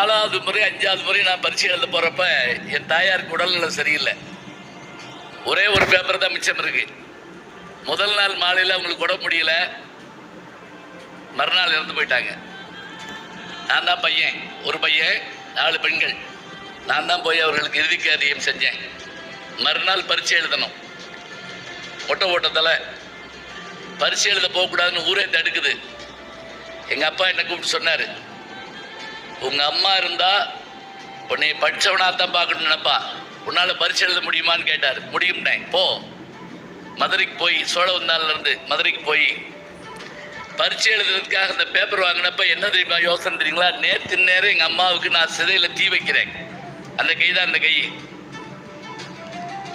4வது முறை 5வது முறை நான் பரீட்சை எழுத போறப்ப என் தாயாருக்கு உடல்நல சரியில்லை. ஒரே ஒரு பேப்பர் தான் மிச்சம் இருக்கு. முதல் நாள் மாலையில் அவங்களுக்கு உடம்பு முடியல, மறுநாள் இறந்து போயிட்டாங்க. நான் தான் பையன், ஒரு பையன் 4 பெண்கள். நான் தான் போய் அவர்களுக்கு இறுதி காரியம் செஞ்சேன். மறுநாள் பரீட்சை எழுதணும். ஓட்டத்தில் பரீட்சை எழுத போகக்கூடாதுன்னு ஊரே தடுக்குது. எங்கள் அப்பா என்னை கூப்பிட்டு சொன்னார், உங்கள் அம்மா இருந்தால் உன்னை படித்தவனாக தான் பார்க்கணும்னு நினைப்பா, உன்னால் பரீட்சை எழுத முடியுமான்னு கேட்டார். முடியும்னே, போ. மதுரைக்கு போய் சோழவந்தான்லேருந்து மதுரைக்கு போய் பரீட்சை எழுதுறதுக்காக அந்த பேப்பர் வாங்கினப்ப என்ன தெரியுமா யோசனை தெரியுங்களா? நேற்று நேரம் எங்கள் அம்மாவுக்கு நான் சிறையில் தீ வைக்கிறேன். அந்த கை தான் அந்த கை.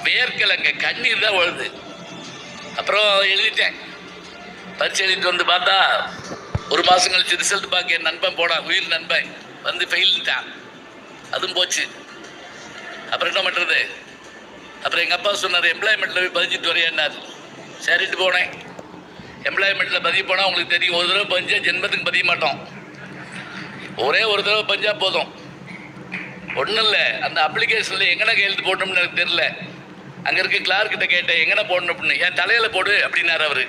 வேர்க்கலைங்க, கண்ணீர் தான் வருது. அப்புறம் எழுதிட்டேன். பரீட்சை எழுதிட்டு வந்து பார்த்தா 1 மாதம் கழிச்சு ரிசல்ட் பார்க்க என் நண்பன் போனான், உயிர் நண்பன் வந்து ஃபெயில்ட்டான். அதுவும் போச்சு. அப்புறம் என்ன பண்ணுறது? அப்புறம் எங்கள் அப்பா சொன்னார், எம்ப்ளாய்மெண்ட்டில் போய் பதிஞ்சிட்டு வரையான்னார். சரிட்டு போனேன். எம்ப்ளாய்மெண்ட்டில் பதிய போனால் உங்களுக்கு தெரியும், ஒரு தடவை பதிஞ்சா ஜென்மத்துக்கு பதிய மாட்டோம். ஒரே ஒரு தடவை பதிஞ்சா போதும். ஒன்றும் இல்லை, அந்த அப்ளிகேஷனில் எங்கன கையெழுத்து போடணும்னு எனக்கு தெரியல. அங்கே இருக்க கிளார்கிட்ட கேட்டேன், எங்கன போடணும் அப்படின்னு. என் தலையில் போடு அப்படின்னார் அவர்.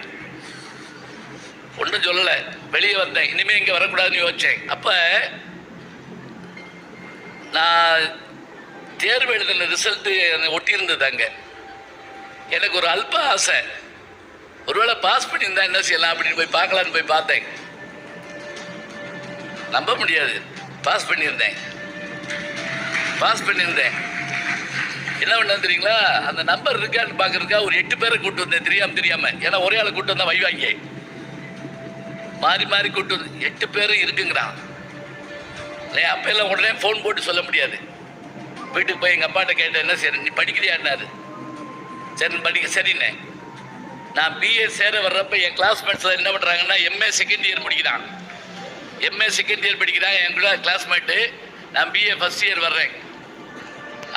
ஒன்றும் சொல்லலை, வெளியே வந்தேன். இனிமேல் இங்கே வரக்கூடாதுன்னு யோசிச்சேன். அப்போ நான் தேர்வு எழுதின ரிசல்ட்டு ஒட்டியிருந்தது. அங்கே எனக்கு ஒரு அல்ப ஆசை, ஒருவேளை பாஸ் பண்ணியிருந்தா என்ன செய்யலாம் அப்படின்னு போய் பார்க்கலான்னு போய் பார்த்தேன். நம்ப முடியாது, பாஸ் பண்ணியிருந்தேன். என்ன பண்ண தெரியுங்களா? அந்த நம்பர் இருக்கான்னு பார்க்கறதுக்கா ஒரு 8 பேரை கூப்பிட்டு வந்தேன், தெரியாமல். ஏன்னா ஒரே ஆளை கூப்பிட்டு வந்தா வைவாங்க, மாறி மாறி கூப்பிட்டு வந்து 8 பேரும் இருக்குங்கிறான். அப்போ எல்லாம் உடனே ஃபோன் போட்டு சொல்ல முடியாது. வீட்டுக்கு போய் எங்கள் அப்பாட்ட கேட்டேன், என்ன சரி நீ படிக்கிறியான்னாரு. சரி சரிண்ணே. நான் பிஏ சேர வர்றப்ப என் கிளாஸ்மேட்ஸ் என்ன பண்ணுறாங்கன்னா எம்ஏ செகண்ட் இயர் படிக்கிறான். என் கூட கிளாஸ்மேட்டு. நான் பிஏ ஃபர்ஸ்ட் இயர் வர்றேன்.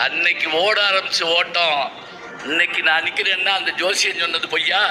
அன்னைக்கு ஓட ஆரம்பிச்சு ஓட்டம். இன்னைக்கு நான் நிற்கிறேன்னா அந்த ஜோசியன் சொன்னது பொய்யா?